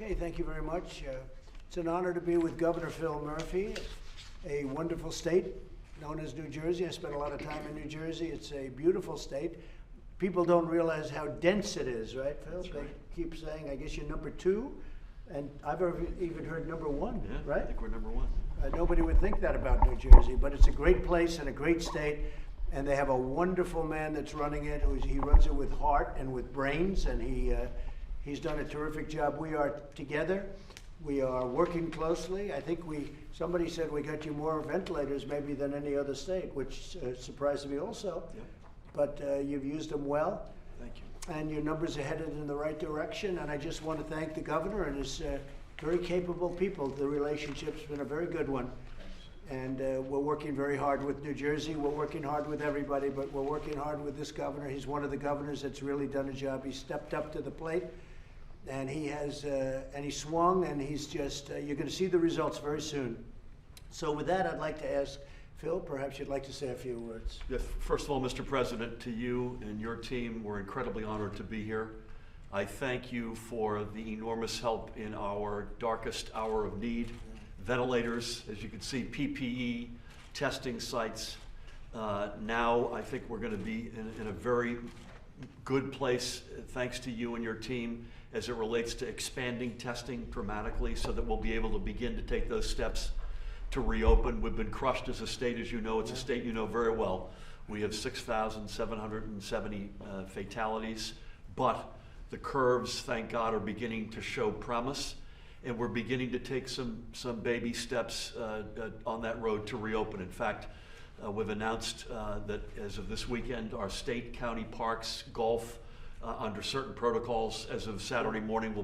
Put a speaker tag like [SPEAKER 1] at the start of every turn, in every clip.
[SPEAKER 1] Okay, thank you very much. It's an honor to be with Governor Phil Murphy, a wonderful state known as New Jersey. I spent a lot of time in New Jersey. It's a beautiful state. People don't realize how dense it is, right, Phil? They keep saying, I guess you're number 2, and I've even heard number 1,
[SPEAKER 2] yeah,
[SPEAKER 1] right?
[SPEAKER 2] I think we're number 1.
[SPEAKER 1] Nobody would think that about New Jersey, but it's a great place and a great state, and they have a wonderful man that's running it. He runs it with heart and with brains, and he's done a terrific job. We are together. We are working closely. I think somebody said we got you more ventilators maybe than any other state, which surprised me also.
[SPEAKER 2] Yep.
[SPEAKER 1] But you've used them well.
[SPEAKER 2] Thank you.
[SPEAKER 1] And your numbers are headed in the right direction. And I just want to thank the governor and his very capable people. The relationship's been a very good one. And we're working very hard with New Jersey. We're working hard with everybody, but we're working hard with this governor. He's one of the governors that's really done a job. He stepped up to the plate, and he has, and he swung, and he's just, you're going to see the results very soon. So with that, I'd like to ask Phil, perhaps you'd like to say a few words.
[SPEAKER 2] Yes, first of all, Mr. President, to you and your team, we're incredibly honored to be here. I thank you for the enormous help in our darkest hour of need. Ventilators, as you can see, PPE, testing sites. Now I think we're going to be in a very good place, thanks to you and your team, as it relates to expanding testing dramatically so that we'll be able to begin to take those steps to reopen. We've been crushed as a state, as you know. It's a state you know very well. We have 6,770 fatalities, but the curves, thank God, are beginning to show promise, and we're beginning to take some baby steps on that road to reopen. In fact, we've announced that as of this weekend, our state, county parks, golf, under certain protocols, as of Saturday morning, will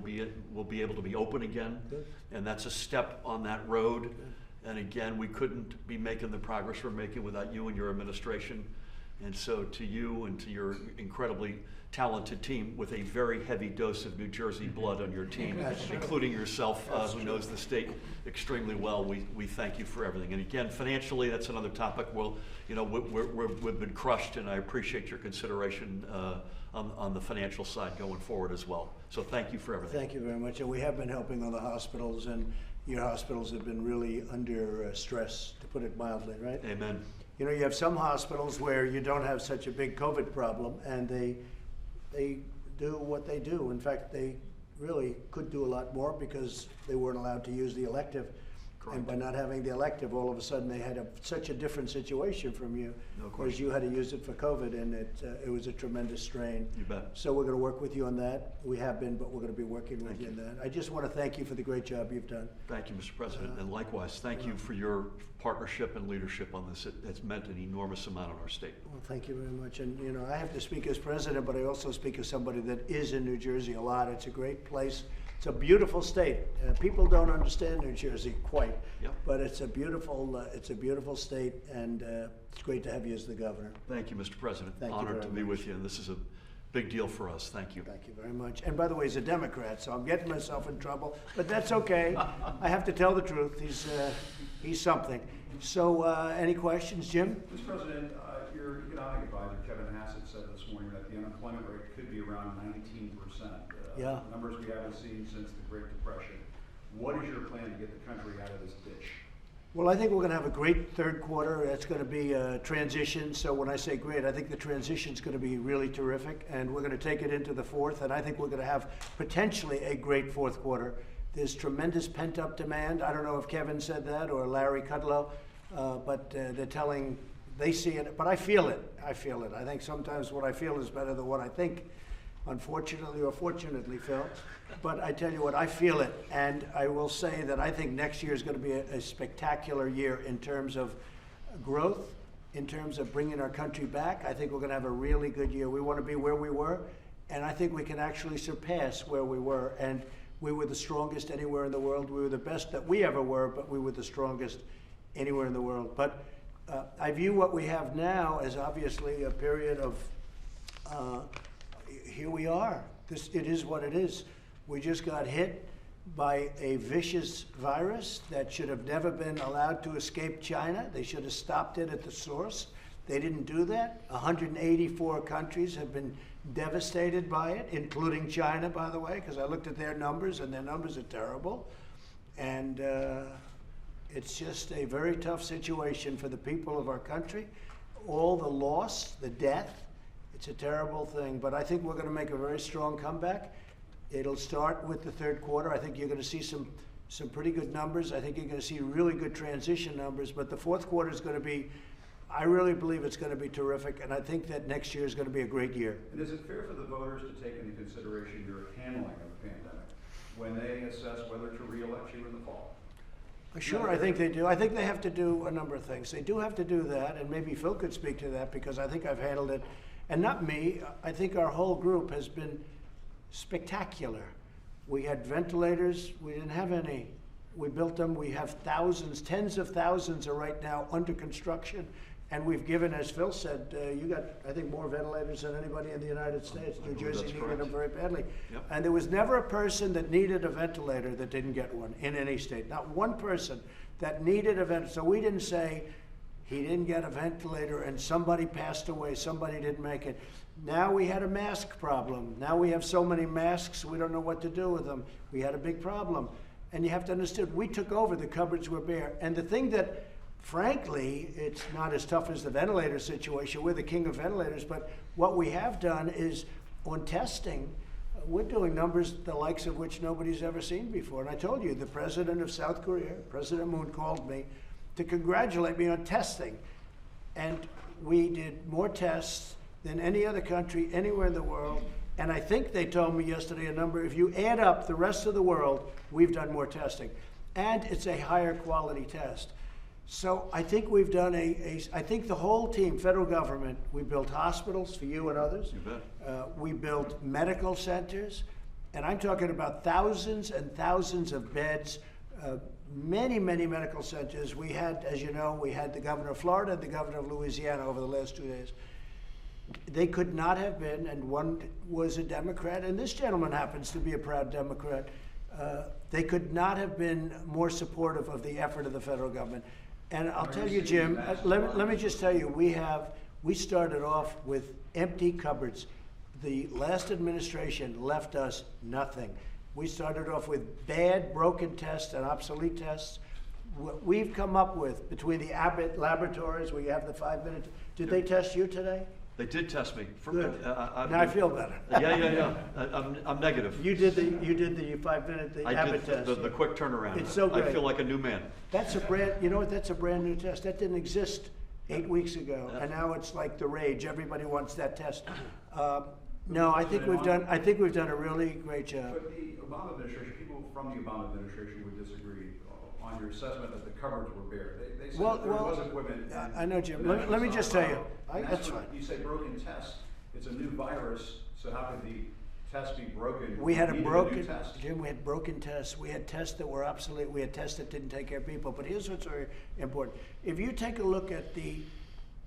[SPEAKER 2] be able to be open again.
[SPEAKER 1] Good.
[SPEAKER 2] And that's a step on that road. Good. And again, we couldn't be making the progress we're making without you and your administration. And so to you and to your incredibly talented team with a very heavy dose of New Jersey blood on your team, including yourself, who knows the state extremely well, we thank you for everything. And again, financially, that's another topic. Well, you know, we've been crushed, and I appreciate your consideration on the financial side going forward as well. So thank you for everything.
[SPEAKER 1] Thank you very much. And we have been helping other hospitals, and your hospitals have been really under stress, to put it mildly, right?
[SPEAKER 2] Amen.
[SPEAKER 1] You know, you have some hospitals where you don't have such a big COVID problem, and they do what they do. In fact, they really could do a lot more because they weren't allowed to use the elective.
[SPEAKER 2] Correct.
[SPEAKER 1] And by not having the elective, all of a sudden they had such a different situation from you.
[SPEAKER 2] No question.
[SPEAKER 1] Whereas you had to use it for COVID, and it was a tremendous strain.
[SPEAKER 2] You bet.
[SPEAKER 1] So we're going to work with you on that. We have been, but we're going to be working with you on that. I just want to thank you for the great job you've done.
[SPEAKER 2] Thank you, Mr. President, and likewise, thank you for your partnership and leadership on this. It's meant an enormous amount on our state.
[SPEAKER 1] Well, thank you very much. And, you know, I have to speak as president, but I also speak as somebody that is in New Jersey a lot. It's a great place. It's a beautiful state. People don't understand New Jersey quite,
[SPEAKER 2] Yep.
[SPEAKER 1] but it's a beautiful state, and it's great to have you as the governor.
[SPEAKER 2] Thank you, Mr. President.
[SPEAKER 1] Thank you
[SPEAKER 2] Honored
[SPEAKER 1] very
[SPEAKER 2] to be
[SPEAKER 1] much.
[SPEAKER 2] with you, and this is a big deal for us. Thank you.
[SPEAKER 1] Thank you very much. And by the way, he's a Democrat, so I'm getting myself in trouble, but that's okay. I have to tell the truth. He's something. So, any questions, Jim?
[SPEAKER 3] Mr. President, your economic advisor, Kevin Hassett, said this morning that the unemployment rate could be around 19%.
[SPEAKER 1] Yeah.
[SPEAKER 3] Numbers we haven't seen since the Great Depression. What is your plan to get the country out of this ditch?
[SPEAKER 1] Well, I think we're going to have a great third quarter. It's going to be a transition. So when I say great, I think the transition is going to be really terrific, and we're going to take it into the fourth, and I think we're going to have potentially a great fourth quarter. There's tremendous pent-up demand. I don't know if Kevin said that or Larry Kudlow, but they see it, but I feel it. I think sometimes what I feel is better than what I think, unfortunately or fortunately, Phil. But I tell you what, I feel it, and I will say that I think next year is going to be a spectacular year in terms of growth, in terms of bringing our country back. I think we're going to have a really good year. We want to be where we were, and I think we can actually surpass where we were. And we were the strongest anywhere in the world. We were the best that we ever were, but we were the strongest anywhere in the world. But I view what we have now as obviously a period of, here we are. It is what it is. We just got hit by a vicious virus that should have never been allowed to escape China. They should have stopped it at the source. They didn't do that. 184 countries have been devastated by it, including China, by the way, because I looked at their numbers, and their numbers are terrible. And it's just a very tough situation for the people of our country. All the loss, the death, it's a terrible thing. But I think we're going to make a very strong comeback. It'll start with the third quarter. I think you're going to see some pretty good numbers. I think you're going to see really good transition numbers. But the fourth quarter is going to be, I really believe it's going to be terrific. And I think that next year is going to be a great year.
[SPEAKER 3] And is it fair for the voters to take into consideration your handling of the pandemic when they assess whether to re-elect you in the fall?
[SPEAKER 1] Sure, I think they do. I think they have to do a number of things. They do have to do that, and maybe Phil could speak to that, because I think I've handled it, and not me. I think our whole group has been spectacular. We had ventilators. We didn't have any. We built them. We have thousands, tens of thousands are right now under construction. And we've given, as Phil said, you got, I think, more ventilators than anybody in the United States. New Jersey needed them very badly.
[SPEAKER 2] Yep.
[SPEAKER 1] And there was never a person that needed a ventilator that didn't get one in any state. Not one person that needed a ventilator. So we didn't say he didn't get a ventilator and somebody passed away, somebody didn't make it. Now we had a mask problem. Now we have so many masks, we don't know what to do with them. We had a big problem. And you have to understand, we took over, the cupboards were bare. And the thing that, frankly, it's not as tough as the ventilator situation. We're the king of ventilators, but what we have done is on testing, we're doing numbers the likes of which nobody's ever seen before. And I told you, the president of South Korea, President Moon, called me to congratulate me on testing. And we did more tests than any other country anywhere in the world. And I think they told me yesterday a number, if you add up the rest of the world, we've done more testing. And it's a higher quality test. So I think we've done I think the whole team, federal government, we built hospitals for you and others.
[SPEAKER 2] You bet.
[SPEAKER 1] We built medical centers, and I'm talking about thousands and thousands of beds, many, many medical centers. We had, as you know, we had the governor of Florida and the governor of Louisiana over the last 2 days. They could not have been, and one was a Democrat, and this gentleman happens to be a proud Democrat. They could not have been more supportive of the effort of the federal government. And I'll tell you, Jim, let me just tell you, we started off with empty cupboards. The last administration left us nothing. We started off with bad, broken tests and obsolete tests. What we've come up with between the Abbott laboratories, where you have the 5-minute, did they test you today?
[SPEAKER 2] They did test me.
[SPEAKER 1] Good. Now I feel better.
[SPEAKER 2] Yeah. I'm negative.
[SPEAKER 1] You did the 5-minute, the
[SPEAKER 2] I
[SPEAKER 1] Abbott
[SPEAKER 2] did
[SPEAKER 1] test.
[SPEAKER 2] the quick turnaround.
[SPEAKER 1] It's so great.
[SPEAKER 2] I feel like a new man.
[SPEAKER 1] That's a brand, you know what, that's a brand new test. That didn't exist 8 weeks ago, and now it's like the rage. Everybody wants that test. No, I think we've done a really great job.
[SPEAKER 3] But the Obama administration, people from the Obama administration would disagree on your assessment that the cupboards were bare. They said that there was equipment.
[SPEAKER 1] I know, Jim. Let me just tell you. That's fine.
[SPEAKER 3] You say broken test. It's a new virus, so how could the test be broken?
[SPEAKER 1] We had a broken,
[SPEAKER 3] new test.
[SPEAKER 1] Jim, we had broken tests. We had tests that were obsolete. We had tests that didn't take care of people. But here's what's very important. If you take a look at the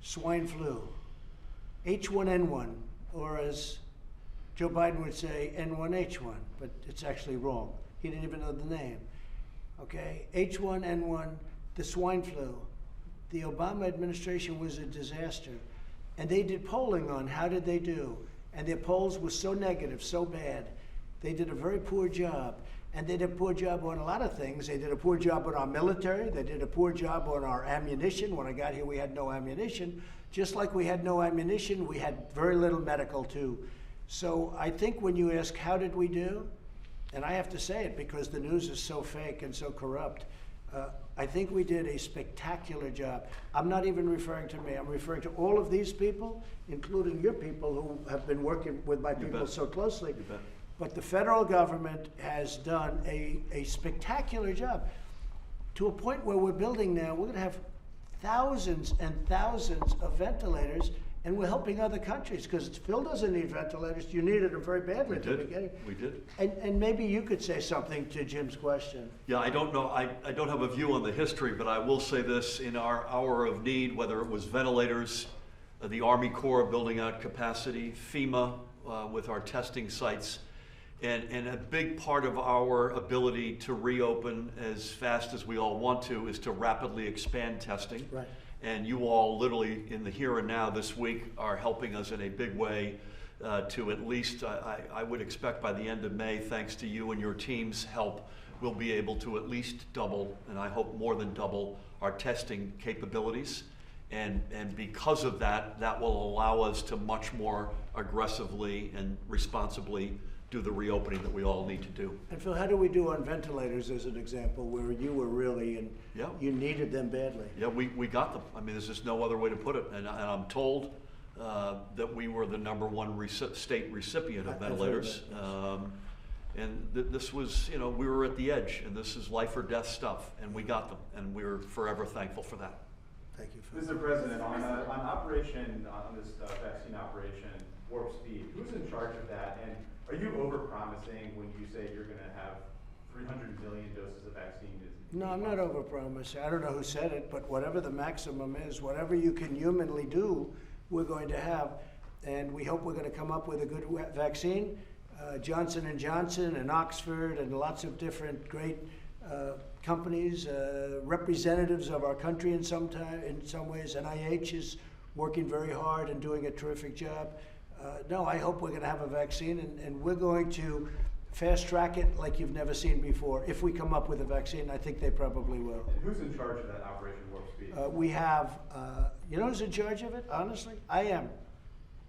[SPEAKER 1] swine flu, H1N1, or as Joe Biden would say, N1H1, but it's actually wrong. He didn't even know the name. Okay, H1N1, the swine flu. The Obama administration was a disaster. And they did polling on how did they do. And their polls were so negative, so bad. They did a very poor job. And they did a poor job on a lot of things. They did a poor job on our military. They did a poor job on our ammunition. When I got here, we had no ammunition. Just like we had no ammunition, we had very little medical too. So I think when you ask, how did we do? And I have to say it because the news is so fake and so corrupt. I think we did a spectacular job. I'm not even referring to me. I'm referring to all of these people, including your people who have been working with my people so closely. But the federal government has done a spectacular job to a point where we're building now, we're going to have thousands and thousands of ventilators, and we're helping other countries because Phil doesn't need ventilators. You needed them very badly at the beginning.
[SPEAKER 2] We did.
[SPEAKER 1] And maybe you could say something to Jim's question.
[SPEAKER 2] Yeah, I don't know. I don't have a view on the history, but I will say this: in our hour of need, whether it was ventilators, the Army Corps building out capacity, FEMA with our testing sites, and a big part of our ability to reopen as fast as we all want to is to rapidly expand testing.
[SPEAKER 1] Right.
[SPEAKER 2] And you all literally in the here and now this week are helping us in a big way to at least, I would expect by the end of May, thanks to you and your team's help, we'll be able to at least double, and I hope more than double, our testing capabilities. And because of that, that will allow us to much more aggressively and responsibly do the reopening that we all need to do.
[SPEAKER 1] And Phil, how do we do on ventilators as an example, where you were really, and
[SPEAKER 2] Yeah.
[SPEAKER 1] you needed them badly?
[SPEAKER 2] Yeah, we got them. I mean, there's just no other way to put it. And I'm told that we were the #1 state recipient of
[SPEAKER 1] I've heard
[SPEAKER 2] ventilators.
[SPEAKER 1] that, yes.
[SPEAKER 2] This was, we were at the edge, and this is life or death stuff, and we got them, and we're forever thankful for that.
[SPEAKER 1] Thank you, Phil.
[SPEAKER 4] Mr. President, on this vaccine operation, Warp Speed, who's in charge of that? And are you overpromising when you say you're going to have 300 million doses of vaccine?
[SPEAKER 1] No, I'm not overpromising. I don't know who said it, but whatever the maximum is, whatever you can humanly do, we're going to have. And we hope we're going to come up with a good vaccine. Johnson & Johnson and Oxford and lots of different great companies, representatives of our country in some ways. NIH is working very hard and doing a terrific job. No, I hope we're going to have a vaccine, and we're going to fast track it like you've never seen before. If we come up with a vaccine, I think they probably will.
[SPEAKER 4] And who's in charge of that Operation Warp Speed?
[SPEAKER 1] We have, you know who's in charge of it, honestly? I am.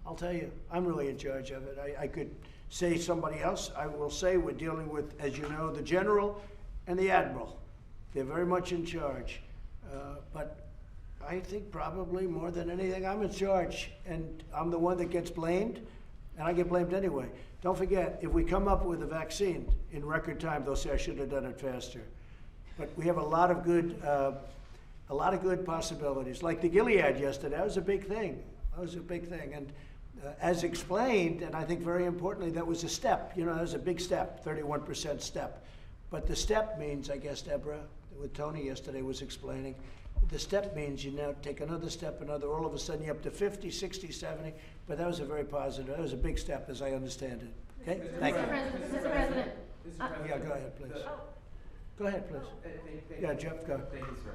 [SPEAKER 1] I'll tell you, I'm really in charge of it. I could say somebody else. I will say we're dealing with, as you know, the general and the admiral. They're very much in charge. But I think probably more than anything, I'm in charge. And I'm the one that gets blamed, and I get blamed anyway. Don't forget, if we come up with a vaccine in record time, they'll say I should have done it faster. But we have a lot of good possibilities. Like the Gilead yesterday, that was a big thing. That was a big thing. And as explained, and I think very importantly, that was a step. That was a big step, 31% step. But the step means, I guess, Deborah, what Tony yesterday was explaining, the step means you now take another step, all of a sudden you're up to 50, 60, 70. But that was a very positive, that was a big step as I understand it. Okay, thank you.
[SPEAKER 5] Mr. President.
[SPEAKER 1] Yeah, go ahead, please. Go ahead, please. Yeah, Jeff, go.
[SPEAKER 6] Thank you, sir.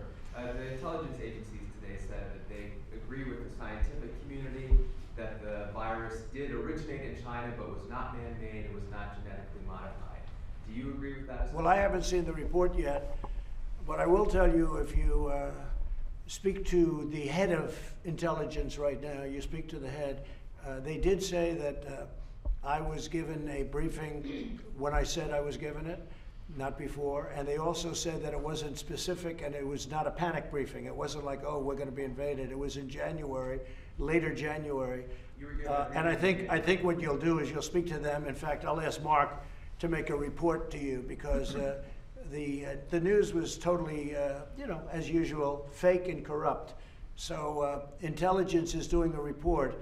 [SPEAKER 6] The intelligence agencies today said that they agree with the scientific community that the virus did originate in China but was not man-made, it was not genetically modified. Do you agree with that?
[SPEAKER 1] Well, I haven't seen the report yet, but I will tell you, if you speak to the head of intelligence right now, you speak to the head, they did say that I was given a briefing when I said I was given it, not before, and they also said that it wasn't specific and it was not a panic briefing. It wasn't like, oh, we're going to be invaded. It was in January, later January. And I think what you'll do is you'll speak to them. In fact, I'll ask Mark to make a report to you because the news was totally, as usual, fake and corrupt. So intelligence is doing a report,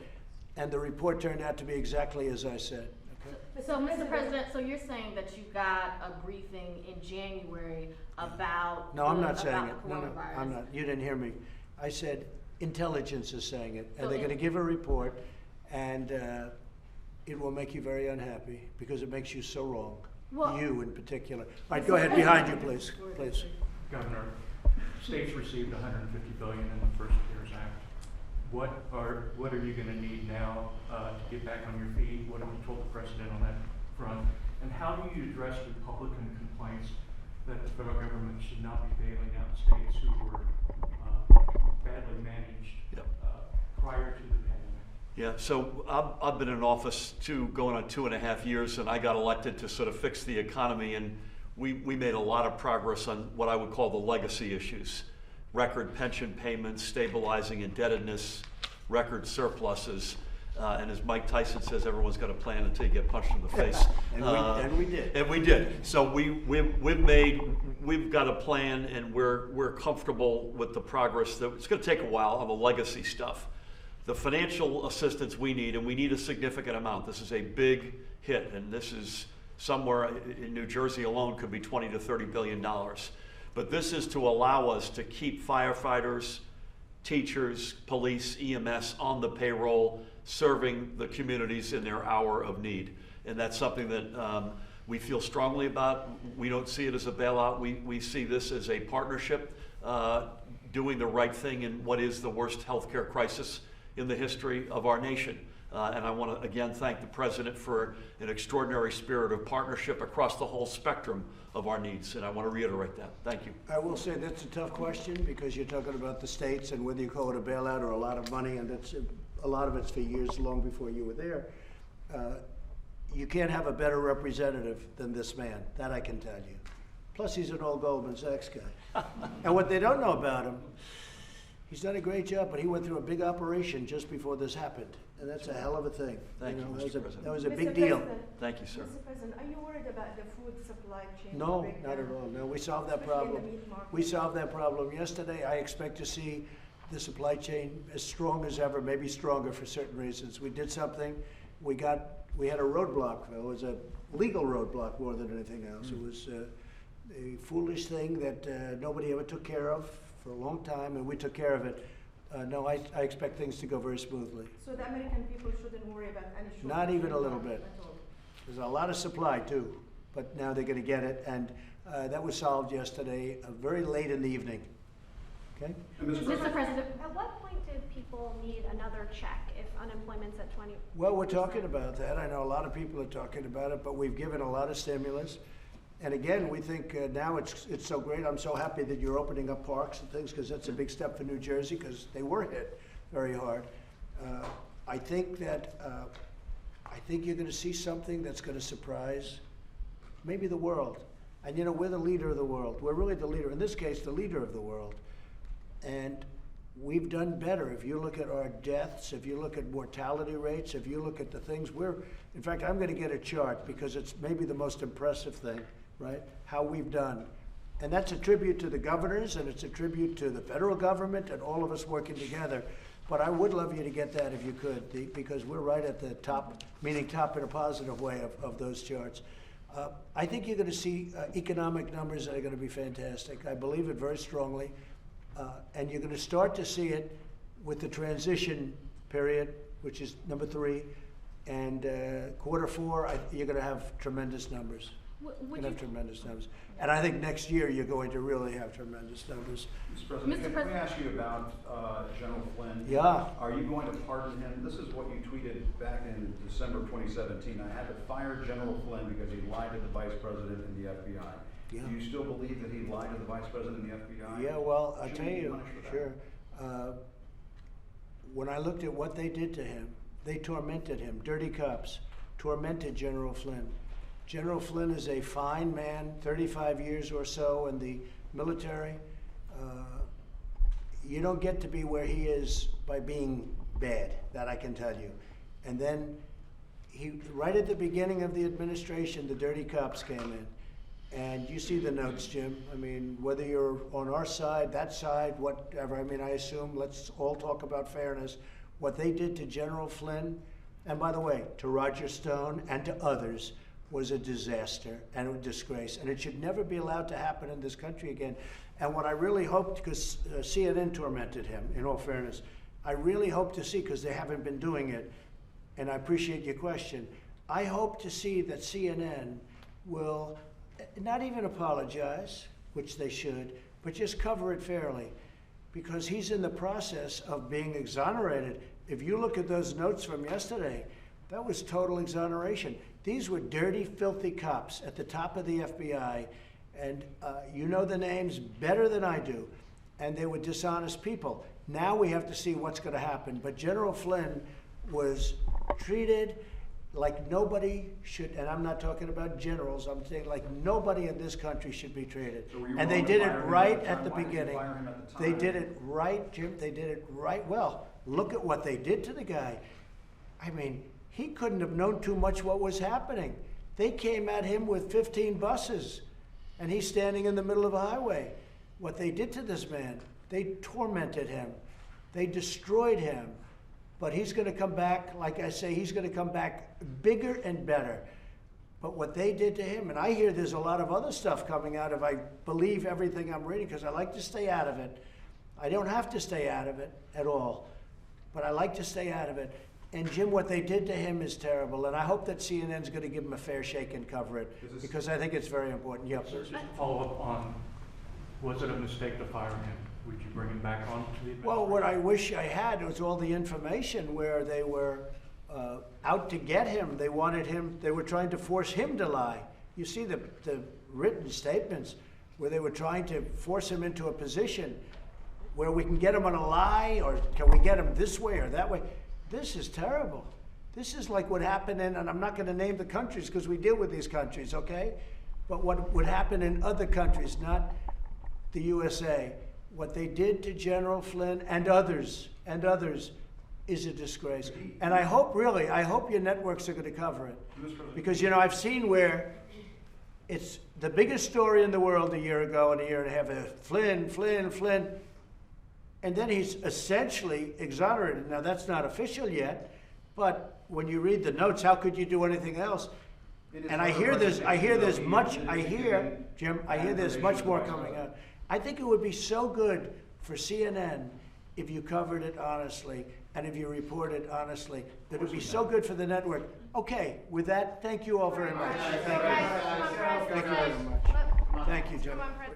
[SPEAKER 1] and the report turned out to be exactly as I said. Okay?
[SPEAKER 5] So, Mr. President, so you're saying that you got a briefing in January about
[SPEAKER 1] No, I'm not saying it.
[SPEAKER 5] the
[SPEAKER 1] No,
[SPEAKER 5] coronavirus.
[SPEAKER 1] I'm not. You didn't hear me. I said intelligence is saying it, and
[SPEAKER 5] So
[SPEAKER 1] they're going to give a report, and it will make you very unhappy because it makes you so wrong.
[SPEAKER 5] Well-
[SPEAKER 1] You in particular. All right, go ahead. Behind you, please. Please.
[SPEAKER 7] Governor, states received $150 billion in the first CARES Act. What are you going to need now to get back on your feet? What have you told the president on that front? And how do you address Republican complaints that the federal government should not be bailing out states who were badly managed prior to the pandemic?
[SPEAKER 2] Yeah, so I've been in office going on 2.5 years, and I got elected to sort of fix the economy, and we made a lot of progress on what I would call the legacy issues. Record pension payments, stabilizing indebtedness, record surpluses, and as Mike Tyson says, everyone's got a plan until you get punched in the face.
[SPEAKER 1] And we did.
[SPEAKER 2] And we did. So we've got a plan, and we're comfortable with the progress. It's going to take a while on the legacy stuff. The financial assistance we need, and we need a significant amount. This is a big hit, and this is somewhere in New Jersey alone could be $20 to $30 billion. But this is to allow us to keep firefighters, teachers, police, EMS on the payroll, serving the communities in their hour of need. And that's something that we feel strongly about. We don't see it as a bailout. We see this as a partnership, doing the right thing in what is the worst healthcare crisis in the history of our nation. And I want to again thank the President for an extraordinary spirit of partnership across the whole spectrum of our needs. And I want to reiterate that. Thank you.
[SPEAKER 1] I will say that's a tough question because you're talking about the states and whether you call it a bailout or a lot of money, and that's a lot of it's for years long before you were there. You can't have a better representative than this man, that I can tell you. Plus, he's an old Goldman Sachs guy. And what they don't know about him, he's done a great job, but he went through a big operation just before this happened. And that's a hell of a thing.
[SPEAKER 2] Thank you, Mr. President.
[SPEAKER 1] That was a
[SPEAKER 8] Mr.
[SPEAKER 1] big deal.
[SPEAKER 8] President,
[SPEAKER 2] Thank you, sir.
[SPEAKER 8] Mr. President, are you worried about the food supply chain?
[SPEAKER 1] No,
[SPEAKER 8] breakdown?
[SPEAKER 1] not at all. No, we solved that
[SPEAKER 8] Especially in the
[SPEAKER 1] problem.
[SPEAKER 8] meat market.
[SPEAKER 1] We solved that problem yesterday. I expect to see the supply chain as strong as ever, maybe stronger for certain reasons. We did something. We had a roadblock. It was a legal roadblock more than anything else. It was a foolish thing that nobody ever took care of for a long time, and we took care of it. No, I expect things to go very smoothly.
[SPEAKER 8] So the American people shouldn't worry about any shortage?
[SPEAKER 1] Not even a
[SPEAKER 8] in
[SPEAKER 1] little
[SPEAKER 8] market
[SPEAKER 1] bit.
[SPEAKER 8] at all?
[SPEAKER 1] There's a lot of supply too, but now they're going to get it, and that was solved yesterday, very late in the evening. Okay?
[SPEAKER 3] And Mr.
[SPEAKER 5] Mr.
[SPEAKER 3] President,
[SPEAKER 5] President,
[SPEAKER 9] At what point do people need another check if unemployment's at 20%?
[SPEAKER 1] Well, we're talking about that. I know a lot of people are talking about it, but we've given a lot of stimulus. And again, we think now it's so great. I'm so happy that you're opening up parks and things because that's a big step for New Jersey because they were hit very hard. I think you're going to see something that's going to surprise maybe the world. And you know, we're the leader of the world. We're really the leader. In this case, the leader of the world. And we've done better. If you look at our deaths, if you look at mortality rates, if you look at the things in fact, I'm going to get a chart because it's maybe the most impressive thing, right? How we've done. And that's a tribute to the governors and it's a tribute to the federal government and all of us working together. But I would love you to get that if you could, because we're right at the top, meaning top in a positive way of those charts. I think you're going to see economic numbers that are going to be fantastic. I believe it very strongly. And you're going to start to see it with the transition period, which is number 3, and Q4. You're going to have tremendous numbers. You're going to have tremendous numbers. And I think next year you're going to really have tremendous numbers.
[SPEAKER 3] Mr. President,
[SPEAKER 5] Mr.
[SPEAKER 3] can we
[SPEAKER 5] President.
[SPEAKER 3] ask you about General Flynn?
[SPEAKER 1] Yeah.
[SPEAKER 3] Are you going to pardon him? This is what you tweeted back in December 2017. I had to fire General Flynn because he lied to the Vice President and the FBI.
[SPEAKER 1] Yeah.
[SPEAKER 3] Do you still believe that he lied to the Vice President and the FBI?
[SPEAKER 1] Yeah, well, I'll
[SPEAKER 3] Should
[SPEAKER 1] tell
[SPEAKER 3] he be
[SPEAKER 1] you,
[SPEAKER 3] punished for that?
[SPEAKER 1] sure. When I looked at what they did to him, they tormented him. Dirty cops tormented General Flynn. General Flynn is a fine man, 35 years or so in the military. You don't get to be where he is by being bad, that I can tell you. And then right at the beginning of the administration, the dirty cops came in. And you see the notes, Jim. I mean, whether you're on our side, that side, whatever. I mean, I assume, let's all talk about fairness. What they did to General Flynn, and by the way, to Roger Stone and to others, was a disaster and a disgrace. And it should never be allowed to happen in this country again. And what I really hoped, because CNN tormented him, in all fairness, I really hope to see, because they haven't been doing it, and I appreciate your question, I hope to see that CNN will not even apologize, which they should, but just cover it fairly, because he's in the process of being exonerated. If you look at those notes from yesterday, that was total exoneration. These were dirty, filthy cops at the top of the FBI, and you know the names better than I do, and they were dishonest people. Now we have to see what's going to happen, but General Flynn was treated like nobody should, and I'm not talking about generals, I'm saying like nobody in this country should be treated.
[SPEAKER 3] So were you
[SPEAKER 1] And they
[SPEAKER 3] wrong to
[SPEAKER 1] did it
[SPEAKER 3] fire him
[SPEAKER 1] right
[SPEAKER 3] at
[SPEAKER 1] at
[SPEAKER 3] the
[SPEAKER 1] the
[SPEAKER 3] time? Why did you
[SPEAKER 1] beginning.
[SPEAKER 3] fire him at the
[SPEAKER 1] They
[SPEAKER 3] time?
[SPEAKER 1] did it right, Jim, they did it right. Well, look at what they did to the guy. I mean, he couldn't have known too much what was happening. They came at him with 15 buses, and he's standing in the middle of a highway. What they did to this man, they tormented him. They destroyed him. But he's going to come back, like I say, he's going to come back bigger and better. But what they did to him, and I hear there's a lot of other stuff coming out if I believe everything I'm reading, because I like to stay out of it. I don't have to stay out of it at all, but I like to stay out of it. And Jim, what they did to him is terrible, and I hope that CNN's going to give him a fair shake and cover it, because I think it's very important. Yep.
[SPEAKER 7] Just to follow up on, was it a mistake to fire him? Would you bring him back on to the administration?
[SPEAKER 1] Well, what I wish I had was all the information where they were out to get him. They wanted him, they were trying to force him to lie. You see the written statements where they were trying to force him into a position where we can get him on a lie, or can we get him this way or that way? This is terrible. This is like what happened in, and I'm not going to name the countries because we deal with these countries, okay? But what would happen in other countries, not the USA, what they did to General Flynn and others, is a disgrace. And I hope, really, I hope your networks are going to cover it. Because, you know, I've seen where it's the biggest story in the world a year ago and a year and a half, Flynn, and then he's essentially exonerated. Now, that's not official yet, but when you read the notes, how could you do anything else? And I hear there's much more coming out. I think it would be so good for CNN if you covered it honestly and if you reported honestly. That would be so good for the network. Okay, with that, thank you all very much. Thank you. Thank you very much. Thank you, gentlemen.